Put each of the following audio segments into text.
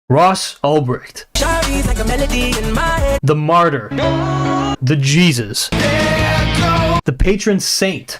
Ross Ulbricht, the martyr, the Jesus, the patron saint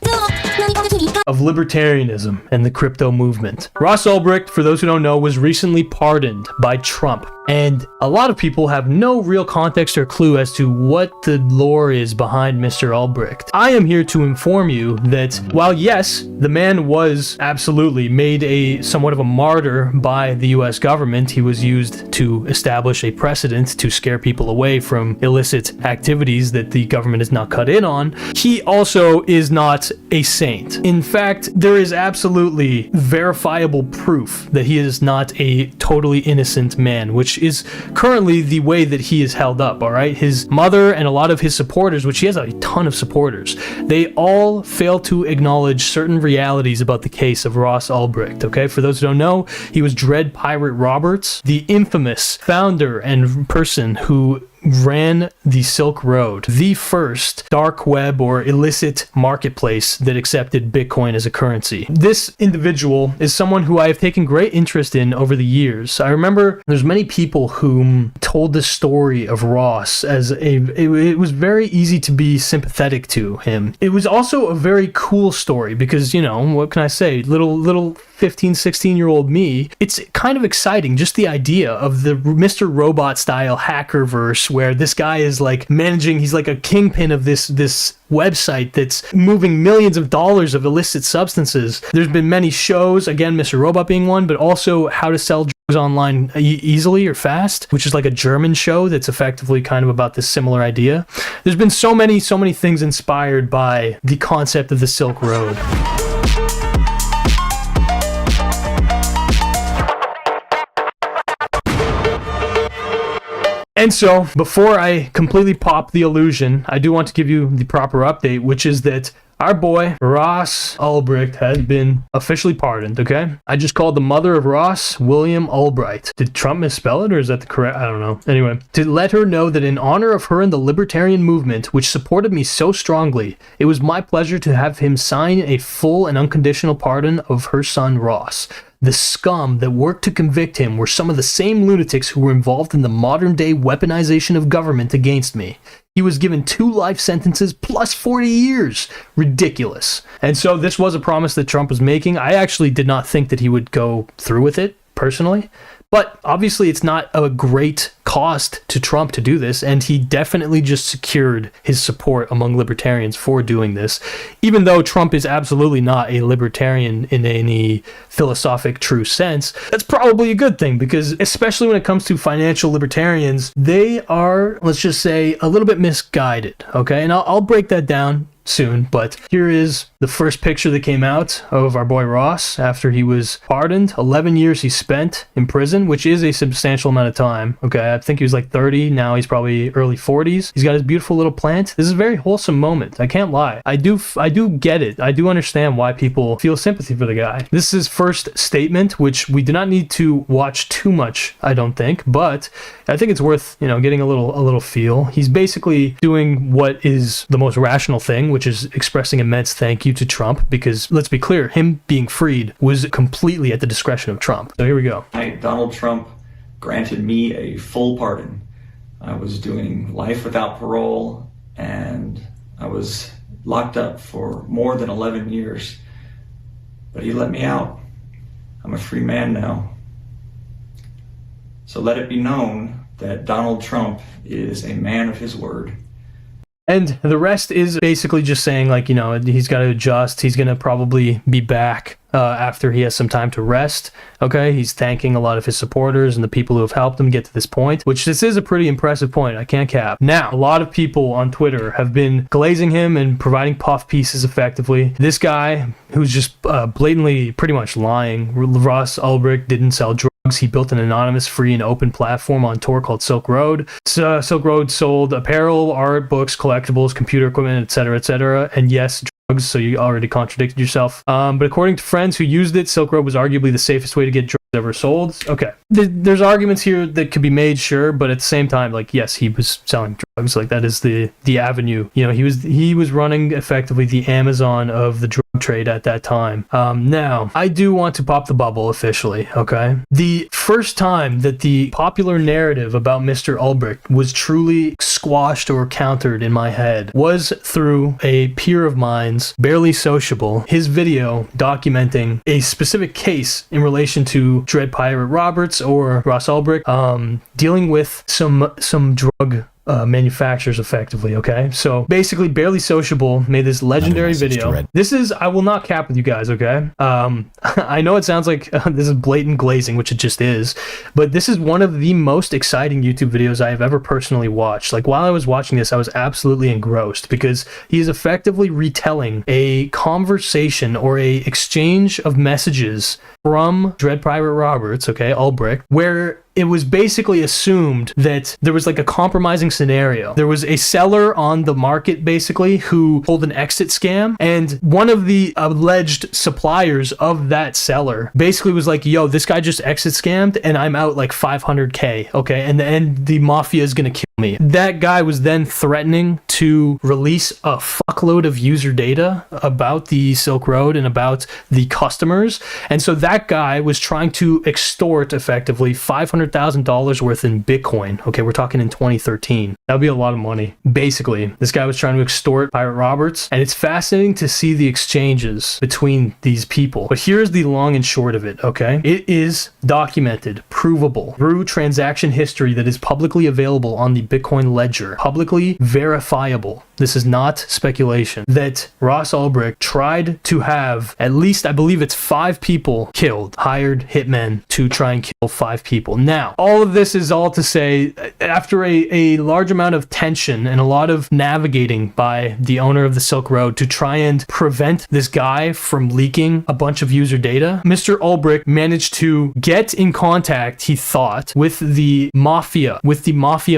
of libertarianism and the crypto movement. Ross Ulbricht, for those who don't know, was recently pardoned by Trump. And a lot of people have no real context or clue as to what the lore is behind Mr. Ulbricht. I am here to inform you that while yes, the man was absolutely made a somewhat of a martyr by the US government, he was used to establish a precedent to scare people away from illicit activities that the government is not cut in on, he also is not a saint. In fact, there is absolutely verifiable proof that he is not a totally innocent man, which is currently the way that he is held up, all right? His mother and a lot of his supporters, which he has a ton of supporters, they all fail to acknowledge certain realities about the case of Ross Ulbricht, okay? For those who don't know, he was Dread Pirate Roberts, the infamous founder and person who ran the Silk Road, the first dark web or illicit marketplace that accepted Bitcoin as a currency. This individual is someone who I have taken great interest in over the years. I remember there's many people who told the story of Ross as it was very easy to be sympathetic to him. It was also a very cool story because, you know, what can I say? Little 15, 16-year-old me, it's kind of exciting, just the idea of the Mr. Robot style hacker verse where this guy is like managing, he's like a kingpin of this website that's moving millions of dollars of illicit substances. There's been many shows, again, Mr. Robot being one, but also how to sell drugs online easily or fast, which is like a German show that's effectively kind of about this similar idea. There's been so many things inspired by the concept of the Silk Road. And so, before I completely pop the illusion, I do want to give you the proper update, which is that our boy, Ross Ulbricht, has been officially pardoned, okay? I just called the mother of Ross, William Ulbricht. Did Trump misspell it, or is that the correct? I don't know. Anyway, to let her know that in honor of her and the libertarian movement, which supported me so strongly, it was my pleasure to have him sign a full and unconditional pardon of her son, Ross. The scum that worked to convict him were some of the same lunatics who were involved in the modern-day weaponization of government against me. He was given 2 life sentences plus 40 years. Ridiculous. And so this was a promise that Trump was making. I actually did not think that he would go through with it, personally. But obviously it's not a great cost to Trump to do this, and he definitely just secured his support among libertarians for doing this, even though Trump is absolutely not a libertarian in any philosophic true sense. That's probably a good thing, because especially when it comes to financial libertarians, they are, let's just say, a little bit misguided, okay? And I'll break that down soon, but here is the first picture that came out of our boy Ross after he was pardoned. 11 years he spent in prison, which is a substantial amount of time. Okay, I think he was like 30, now he's probably early 40s. He's got his beautiful little plant. This is a very wholesome moment, I can't lie. I do get it. I do understand why people feel sympathy for the guy. This is his first statement, which we do not need to watch too much, I don't think, but I think it's worth, you know, getting a little feel. He's basically doing what is the most rational thing, which is expressing immense thank you to Trump, because let's be clear, him being freed was completely at the discretion of Trump. So here we go. Donald Trump granted me a full pardon. I was doing life without parole, and I was locked up for more than 11 years. But he let me out. I'm a free man now. So let it be known that Donald Trump is a man of his word. And the rest is basically just saying, like, you know, he's got to adjust. He's going to probably be back after he has some time to rest. Okay, he's thanking a lot of his supporters and the people who have helped him get to this point, which this is a pretty impressive point. I can't cap. Now, a lot of people on Twitter have been glazing him and providing puff pieces effectively. This guy, who's just blatantly pretty much lying, Ross Ulbricht didn't sell drugs. He built an anonymous, free, and open platform on Tor called Silk Road. Silk Road sold apparel, art, books, collectibles, computer equipment, etc., etc. And yes, drugs, so you already contradicted yourself. But according to friends who used it, Silk Road was arguably the safest way to get drugs ever sold. Okay. There's arguments here that could be made, sure, but at the same time, like, yes, he was selling drugs. drugs. Like, that is the avenue. You know, he was running effectively the Amazon of the drug trade at that time. Now, I do want to pop the bubble officially, okay? The first time that the popular narrative about Mr. Ulbricht was truly squashed or countered in my head was through a peer of mine's, Barely Sociable, his video documenting a specific case in relation to Dread Pirate Roberts or Ross Ulbricht, dealing with some drug manufacturers effectively, okay? So basically, Barely Sociable made this legendary video. This is, I will not cap with you guys, okay? I know it sounds like this is blatant glazing, which it just is, but this is one of the most exciting YouTube videos I have ever personally watched. Like, while I was watching this, I was absolutely engrossed because he is effectively retelling a conversation or a exchange of messages from Dread Pirate Roberts, okay, Ulbricht, where it was basically assumed that there was like a compromising scenario. There was a seller on the market basically who pulled an exit scam, and one of the alleged suppliers of that seller basically was like, yo, this guy just exit scammed and I'm out like 500K, okay, and the mafia is gonna kill me. That guy was then threatening to release a fuckload of user data about the Silk Road and about the customers, and so that guy was trying to extort effectively $500,000 worth in Bitcoin. Okay, we're talking in 2013. That would be a lot of money. Basically, this guy was trying to extort Pirate Roberts, and it's fascinating to see the exchanges between these people. But here's the long and short of it, okay? It is documented, provable, through transaction history that is publicly available on the Bitcoin ledger, publicly verifiable. This is not speculation, that Ross Ulbricht tried to have at least, I believe it's 5 people killed, hired hitmen to try and kill 5 people. Now, all of this is all to say, after a large amount of tension and a lot of navigating by the owner of the Silk Road to try and prevent this guy from leaking a bunch of user data, Mr. Ulbricht managed to get in contact, he thought, with the mafia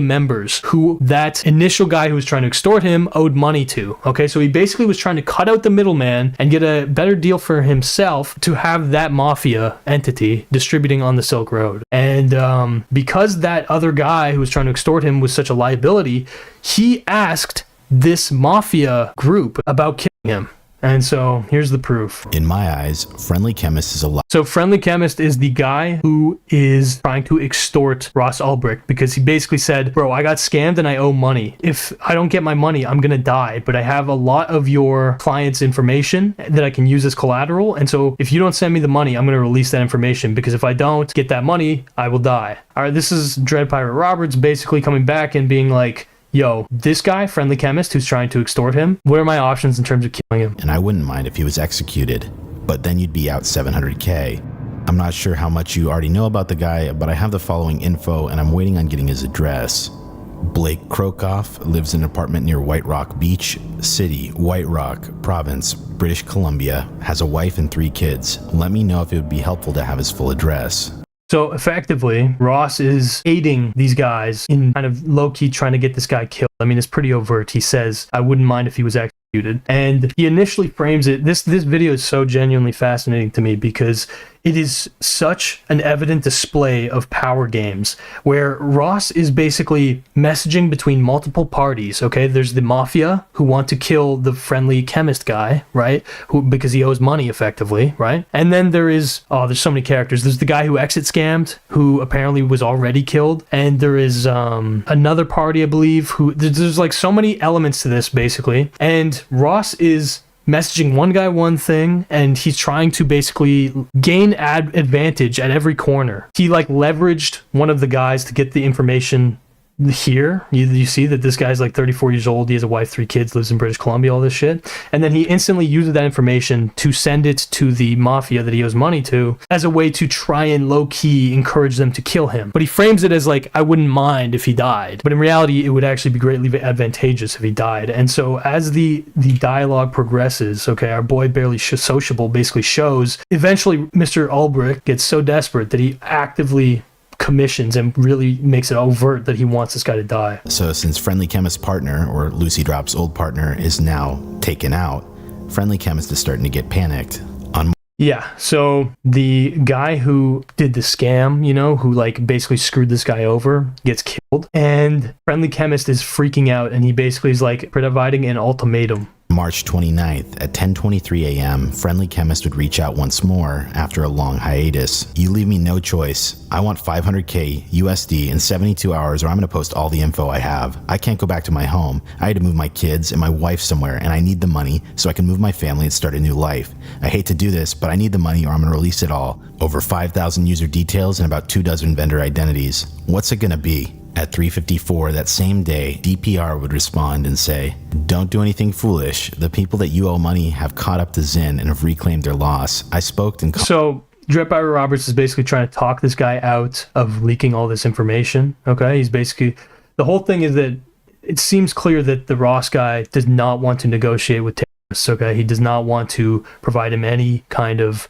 members who that initial guy who was trying to extort him owed money to. Okay, so he basically was trying to cut out the middleman and get a better deal for himself to have that mafia entity distributing on the Silk Road. And because that other guy who was trying to extort him was such a liability, he asked this mafia group about killing him. And so here's the proof. In my eyes, Friendly Chemist is a lie. So Friendly Chemist is the guy who is trying to extort Ross Ulbricht because he basically said, bro, I got scammed and I owe money. If I don't get my money, I'm going to die. But I have a lot of your client's information that I can use as collateral. And so if you don't send me the money, I'm going to release that information because if I don't get that money, I will die. All right, this is Dread Pirate Roberts basically coming back and being like, yo, this guy, Friendly Chemist, who's trying to extort him, what are my options in terms of killing him? And I wouldn't mind if he was executed, but then you'd be out 700K. I'm not sure how much you already know about the guy, but I have the following info and I'm waiting on getting his address. Blake Krokoff lives in an apartment near White Rock Beach City, White Rock, Province, British Columbia, has a wife and 3 kids. Let me know if it would be helpful to have his full address. So effectively, Ross is aiding these guys in kind of low-key trying to get this guy killed. I mean, it's pretty overt. He says, I wouldn't mind if he was executed. And he initially frames it, this video is so genuinely fascinating to me because it is such an evident display of power games where Ross is basically messaging between multiple parties, okay? There's the mafia who want to kill the Friendly Chemist guy, right? Because he owes money effectively, right? And then there is, there's so many characters. There's the guy who exit scammed, who apparently was already killed. And there is another party, I believe, who, there's like so many elements to this basically. And Ross is messaging one guy one thing and he's trying to basically gain advantage at every corner. He like leveraged one of the guys to get the information here. You see that this guy's like 34 years old, he has a wife, 3 kids, lives in British Columbia, all this shit, and then he instantly uses that information to send it to the mafia that he owes money to as a way to try and low-key encourage them to kill him. But he frames it as like, I wouldn't mind if he died, but in reality it would actually be greatly advantageous if he died. And so as the dialogue progresses, okay, our boy Barely Sociable basically shows eventually Mr. Ulbricht gets so desperate that he actively commissions and really makes it overt that he wants this guy to die. So since Friendly Chemist's partner, or Lucy Drop's old partner, is now taken out, Friendly Chemist is starting to get panicked. On Yeah, so the guy who did the scam, who like basically screwed this guy over, gets killed, and Friendly Chemist is freaking out, and he basically is like providing an ultimatum. March 29th at 10:23 a.m., Friendly Chemist would reach out once more after a long hiatus. You leave me no choice. I want 500k USD in 72 hours or I'm going to post all the info I have. I can't go back to my home. I had to move my kids and my wife somewhere and I need the money so I can move my family and start a new life. I hate to do this, but I need the money or I'm going to release it all. Over 5,000 user details and about 24 vendor identities. What's it going to be? At 3:54 that same day, DPR would respond and say, "Don't do anything foolish. The people that you owe money have caught up to Zin and have reclaimed their loss. I spoke and..." So Dread Pirate Roberts is basically trying to talk this guy out of leaking all this information. Okay, he's basically, the whole thing is that it seems clear that the Ross guy does not want to negotiate with terrorists. Okay, he does not want to provide him any kind of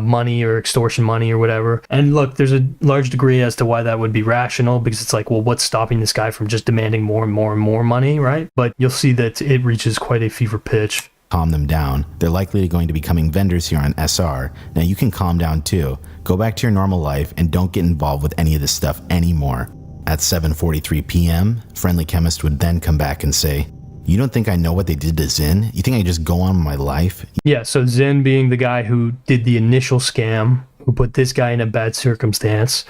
money or extortion money or whatever. And look, there's a large degree as to why that would be rational, because it's like, well, what's stopping this guy from just demanding more and more and more money, right? But you'll see that it reaches quite a fever pitch. Calm them down. They're likely going to be becoming vendors here on SR. Now you can calm down too. Go back to your normal life and don't get involved with any of this stuff anymore. At 7:43 p.m., Friendly Chemist would then come back and say, "You don't think I know what they did to Zin? You think I just go on with my life?" Yeah, so Zin being the guy who did the initial scam, who put this guy in a bad circumstance,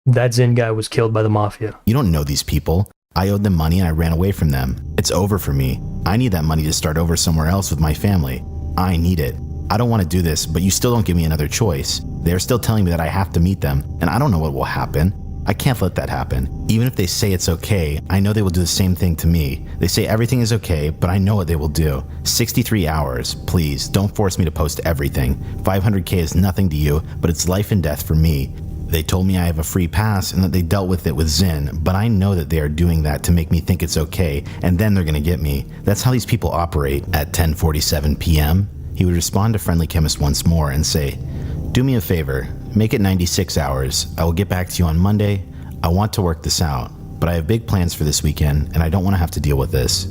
that Zin guy was killed by the mafia. "You don't know these people. I owed them money and I ran away from them. It's over for me. I need that money to start over somewhere else with my family. I need it. I don't want to do this, but you still don't give me another choice. They're still telling me that I have to meet them, and I don't know what will happen. I can't let that happen. Even if they say it's okay, I know they will do the same thing to me. They say everything is okay, but I know what they will do. 63 hours. Please, don't force me to post everything. 500k is nothing to you, but it's life and death for me. They told me I have a free pass and that they dealt with it with Zin, but I know that they are doing that to make me think it's okay, and then they're gonna get me. That's how these people operate." At 10:47 p.m., he would respond to Friendly Chemist once more and say, "Do me a favor. Make it 96 hours. I will get back to you on Monday. I want to work this out, but I have big plans for this weekend, and I don't want to have to deal with this."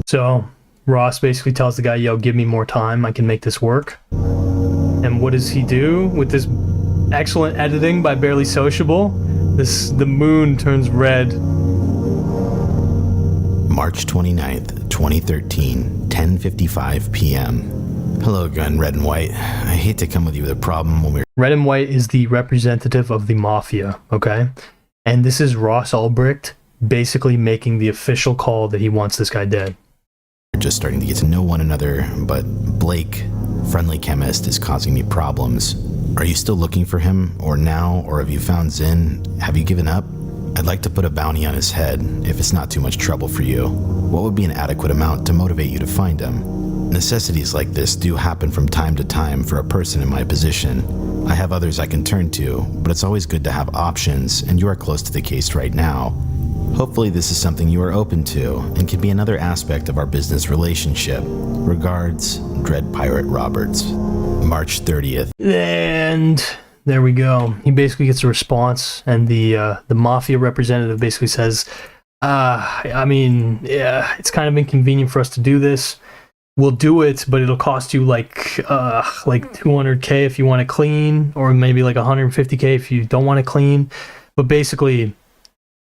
So Ross basically tells the guy, yo, give me more time. I can make this work. And what does he do with this excellent editing by Barely Sociable? The moon turns red. March 29th, 2013, 10:55 p.m. "Hello again, Red and White. I hate to come with you with a problem when we're..." Red and White is the representative of the mafia, okay? And this is Ross Ulbricht basically making the official call that he wants this guy dead. "We're just starting to get to know one another, but Blake, Friendly Chemist, is causing me problems. Are you still looking for him, or now, or have you found Zin? Have you given up? I'd like to put a bounty on his head, if it's not too much trouble for you. What would be an adequate amount to motivate you to find him? Necessities like this do happen from time to time for a person in my position. I have others I can turn to, but it's always good to have options, and you are close to the case right now. Hopefully this is something you are open to, and can be another aspect of our business relationship. Regards, Dread Pirate Roberts." March 30th. And there we go. He basically gets a response, and the mafia representative basically says, I mean, yeah, it's kind of inconvenient for us to do this. We'll do it, but it'll cost you like 200k if you want it clean, or maybe like 150k if you don't want it clean. But basically,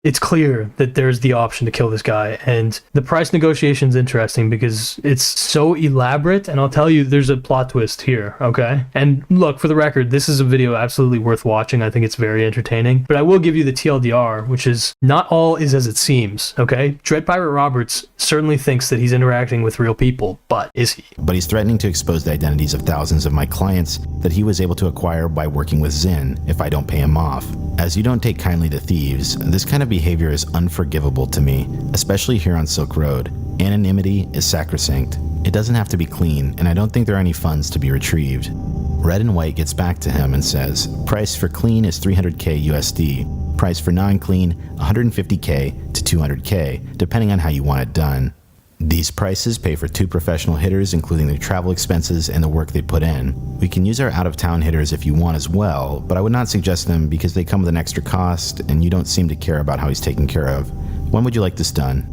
it's clear that there's the option to kill this guy, and the price negotiation is interesting because it's so elaborate, and I'll tell you, there's a plot twist here, okay? And look, for the record, this is a video absolutely worth watching. I think it's very entertaining, but I will give you the TLDR, which is not all is as it seems, okay? Dread Pirate Roberts certainly thinks that he's interacting with real people, but is he? But he's threatening to expose the identities of thousands of my clients that he was able to acquire by working with Zin if I don't pay him off. As you don't take kindly to thieves, this kind of behavior is unforgivable to me, especially here on Silk Road. Anonymity is sacrosanct. It doesn't have to be clean, and I don't think there are any funds to be retrieved. Red and White gets back to him and says, "Price for clean is 300k USD. Price for non-clean, 150k to 200k, depending on how you want it done. These prices pay for 2 professional hitters, including their travel expenses and the work they put in. We can use our out-of-town hitters if you want as well, but I would not suggest them because they come with an extra cost and you don't seem to care about how he's taken care of. When would you like this done?"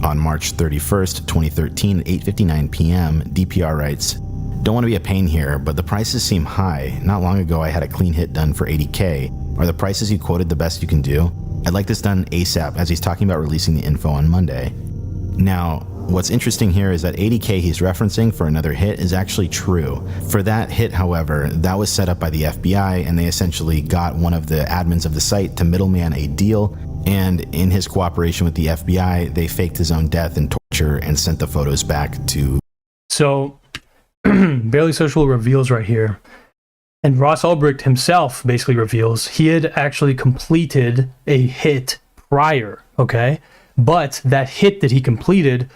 On March 31st, 2013 at 8:59 p.m., DPR writes, Don't want to be a pain here, but the prices seem high. Not long ago I had a clean hit done for 80K. Are the prices you quoted the best you can do? I'd like this done ASAP, as he's talking about releasing the info on Monday. Now, what's interesting here is that 80K he's referencing for another hit is actually true. For that hit, however, that was set up by the FBI, and they essentially got one of the admins of the site to middleman a deal, and in his cooperation with the FBI, they faked his own death and torture and sent the photos back to... So, Barely Sociable reveals right here, and Ross Ulbricht himself basically reveals he had actually completed a hit prior, okay? But that hit that he completed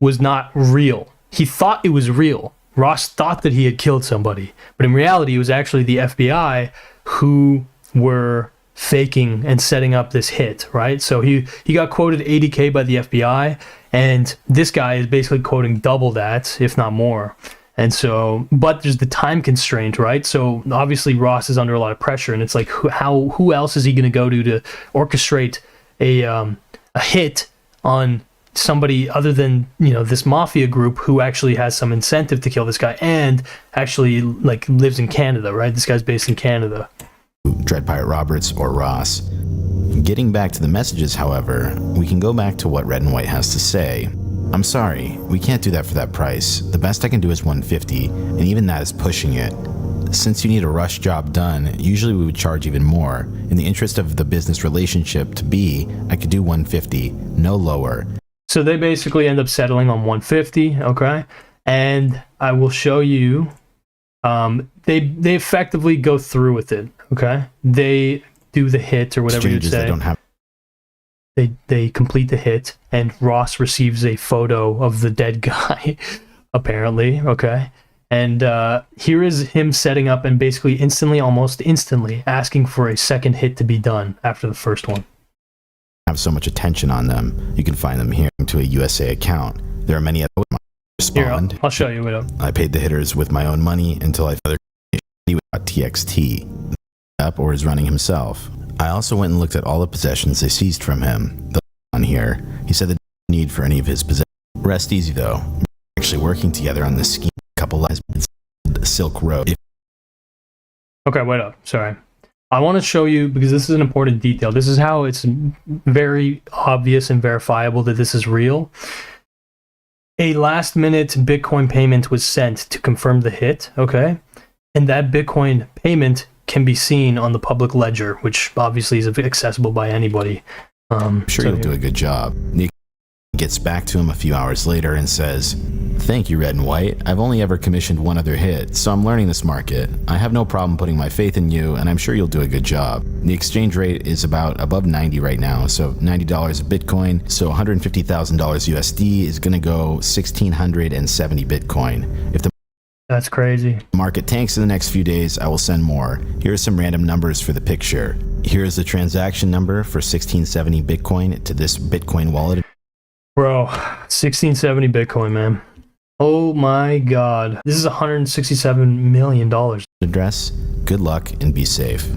was not real. He thought it was real. Ross thought that he had killed somebody, but in reality, it was actually the FBI who were faking and setting up this hit, right? So he got quoted 80K by the FBI, and this guy is basically quoting double that, if not more. And so, but there's the time constraint, right? So obviously Ross is under a lot of pressure, and it's like, who else is he going to go to orchestrate a hit on somebody other than, you know, this mafia group who actually has some incentive to kill this guy and actually like lives in Canada, right? This guy's based in Canada. Dread Pirate Roberts or Ross. Getting back to the messages, however, we can go back to what Red and White has to say. I'm sorry, we can't do that for that price. The best I can do is 150, and even that is pushing it. Since you need a rush job done, usually we would charge even more. In the interest of the business relationship to be, I could do 150, no lower. So they basically end up settling on 150, okay? And I will show you, they effectively go through with it, okay? They do the hit or whatever you'd say. They complete the hit, and Ross receives a photo of the dead guy, apparently, okay? And here is him setting up and basically almost instantly, asking for a second hit to be done after the first one. Have so much attention on them. You can find them here to a USA account. There are many other respond. Here, I'll show you it up. I paid the hitters with my own money until I found TXT up or is running himself. I also went and looked at all the possessions they seized from him. The on here, he said that no need for any of his possessions. Rest easy though. We're actually working together on this scheme. A couple lives Silk Road. Okay, wait up. Sorry. I want to show you, because this is an important detail. This is how it's very obvious and verifiable that this is real. A last-minute Bitcoin payment was sent to confirm the hit, okay? And that Bitcoin payment can be seen on the public ledger, which obviously is accessible by anybody. I'm sure you'll do a good job. Nick gets back to him a few hours later and says, "Thank you, Red and White. I've only ever commissioned one other hit, so I'm learning this market. I have no problem putting my faith in you, and I'm sure you'll do a good job. The exchange rate is about above 90 right now, so $90 a Bitcoin, so $150,000 USD is going to go 1,670 Bitcoin. If the That's crazy. market tanks in the next few days, I will send more. Here are some random numbers for the picture. Here is the transaction number for 1670 Bitcoin to this Bitcoin wallet." Bro, 1670 Bitcoin, man. Oh my god. This is $167 million. Address. Good luck and be safe.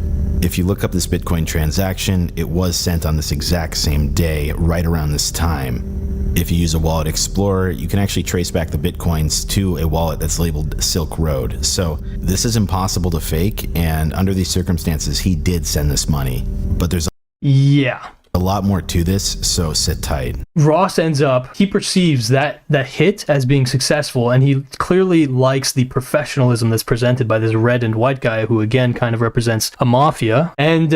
If you look up this Bitcoin transaction, it was sent on this exact same day, right around this time. If you use a wallet explorer, you can actually trace back the Bitcoins to a wallet that's labeled Silk Road. So this is impossible to fake, and under these circumstances, he did send this money. But there's a lot more to this, so sit tight. Ross ends up, he perceives that hit as being successful, and he clearly likes the professionalism that's presented by this Red and White guy, who again kind of represents a mafia. And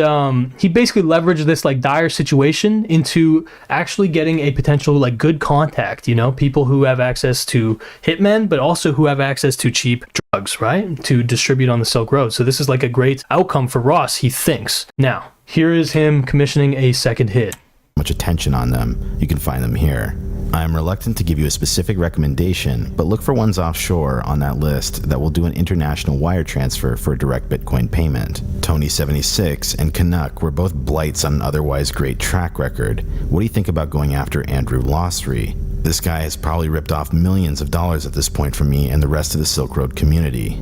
he basically leveraged this like dire situation into actually getting a potential like good contact, you know, people who have access to hitmen, but also who have access to cheap drugs, right, to distribute on the Silk Road. So this is like a great outcome for Ross, he thinks. Now, here is him commissioning a second hit. Much attention on them. You can find them here. I am reluctant to give you a specific recommendation, but look for ones offshore on that list that will do an international wire transfer for a direct Bitcoin payment. Tony76 and Canuck were both blights on an otherwise great track record. What do you think about going after Andrew Losry? This guy has probably ripped off millions of dollars at this point from me and the rest of the Silk Road community.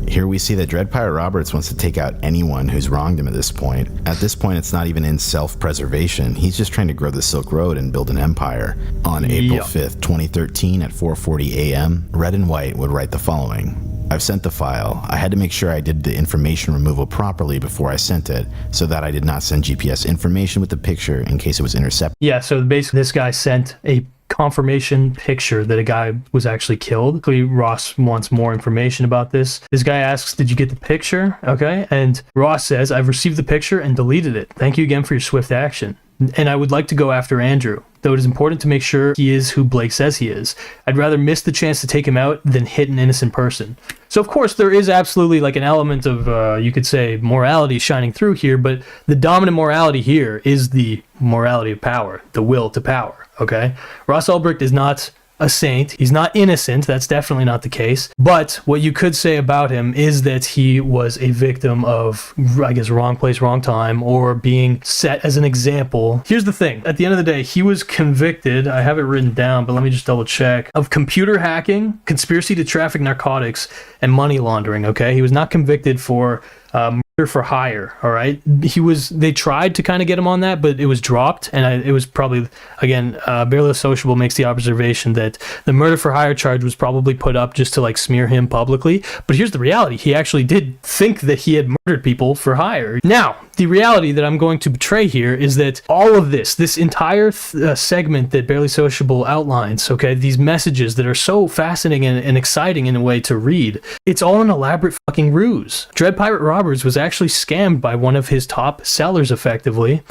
Here we see that Dread Pirate Roberts wants to take out anyone who's wronged him at this point. At this point, it's not even in self-preservation. He's just trying to grow the Silk Road and build an empire. On April 5th, 2013 at 4:40 a.m., Red and White would write the following. I've sent the file. I had to make sure I did the information removal properly before I sent it, so that I did not send GPS information with the picture in case it was intercepted. Yeah, so basically this guy sent a confirmation picture that a guy was actually killed. Ross wants more information about this. This guy asks, did you get the picture? Okay, and Ross says, I've received the picture and deleted it. Thank you again for your swift action. And I would like to go after Andrew, though it is important to make sure he is who Blake says he is. I'd rather miss the chance to take him out than hit an innocent person. So of course there is absolutely like an element of, you could say, morality shining through here, but the dominant morality here is the morality of power, the will to power, okay? Ross Ulbricht is not a saint. He's not innocent. That's definitely not the case. But what you could say about him is that he was a victim of, I guess, wrong place, wrong time, or being set as an example. Here's the thing. At the end of the day, he was convicted, I have it written down, but let me just double check, of computer hacking, conspiracy to traffic narcotics, and money laundering, okay? He was not convicted for murder for hire, all right? They tried to kind of get him on that, but it was dropped, and it was probably, again, Barely Sociable makes the observation that the murder for hire charge was probably put up just to like smear him publicly, but here's the reality. He actually did think that he had murdered people for hire. Now, the reality that I'm going to betray here is that all of this entire segment that Barely Sociable outlines, okay, these messages that are so fascinating and exciting in a way to read, it's all an elaborate fucking ruse. Dread Pirate Roberts was actually scammed by one of his top sellers, effectively,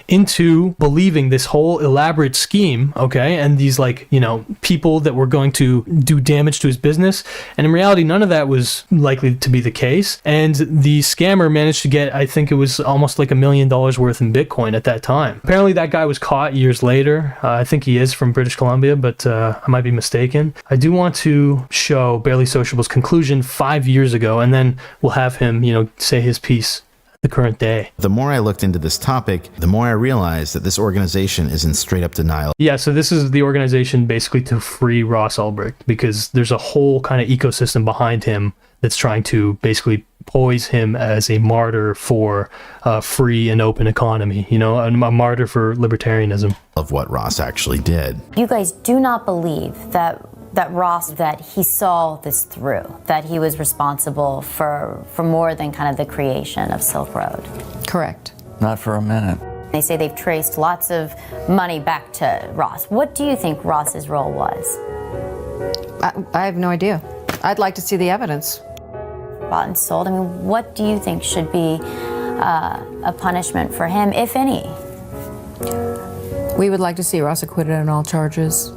into believing this whole elaborate scheme, okay, and these, like, you know, people that were going to do damage to his business, and in reality none of that was likely to be the case, and the scammer managed to get, I think it was almost like $1 million worth in Bitcoin at that time. Apparently that guy was caught years later. I think he is from British Columbia, but I might be mistaken. I do want to show Barely Sociable's conclusion 5 years ago, and then we'll have him, you know, say his piece the current day. The more I looked into this topic, the more I realized that this organization is in straight up denial. Yeah, so this is the organization basically to free Ross Ulbricht, because there's a whole kind of ecosystem behind him that's trying to basically poise him as a martyr for a free and open economy, you know, a martyr for libertarianism. Of what Ross actually did. You guys do not believe that Ross, that he saw this through, that he was responsible for more than kind of the creation of Silk Road? Correct. Not for a minute. They say they've traced lots of money back to Ross. What do you think Ross's role was? I have no idea. I'd like to see the evidence. Bought and sold. I mean, what do you think should be a punishment for him, if any? We would like to see Ross acquitted on all charges.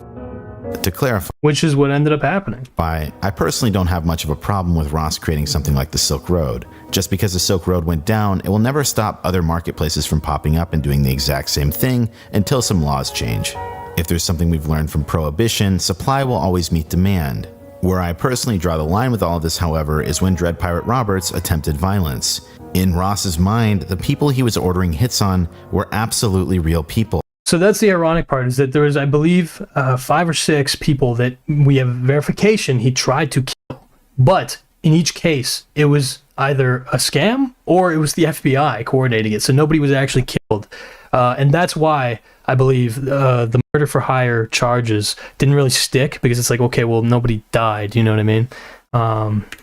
To clarify, Which is what ended up happening. I personally don't have much of a problem with Ross creating something like the Silk Road. Just because the Silk Road went down, it will never stop other marketplaces from popping up and doing the exact same thing until some laws change. If there's something we've learned from Prohibition, supply will always meet demand. Where I personally draw the line with all of this, however, is when Dread Pirate Roberts attempted violence. In Ross's mind, the people he was ordering hits on were absolutely real people. So that's the ironic part, is that there was, I believe, 5 or 6 people that we have verification he tried to kill. But in each case, it was either a scam or it was the FBI coordinating it. So nobody was actually killed. And that's why I believe the murder for hire charges didn't really stick, because it's like, okay, well, nobody died. You know what I mean?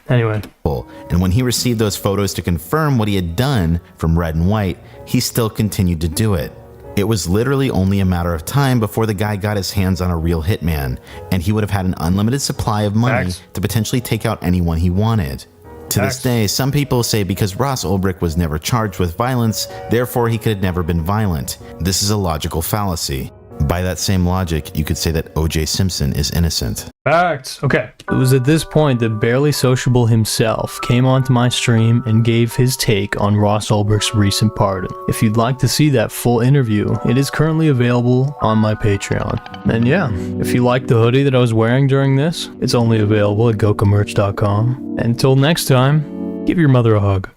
Anyway. And when he received those photos to confirm what he had done from Red and White, he still continued to do it. It was literally only a matter of time before the guy got his hands on a real hitman, and he would have had an unlimited supply of money to potentially take out anyone he wanted. To this day, some people say because Ross Ulbricht was never charged with violence, therefore he could have never been violent. This is a logical fallacy. By that same logic, you could say that O.J. Simpson is innocent. Facts. Okay. It was at this point that Barely Sociable himself came onto my stream and gave his take on Ross Ulbricht's recent pardon. If you'd like to see that full interview, it is currently available on my Patreon. And yeah, if you like the hoodie that I was wearing during this, it's only available at gokamerch.com. Until next time, give your mother a hug.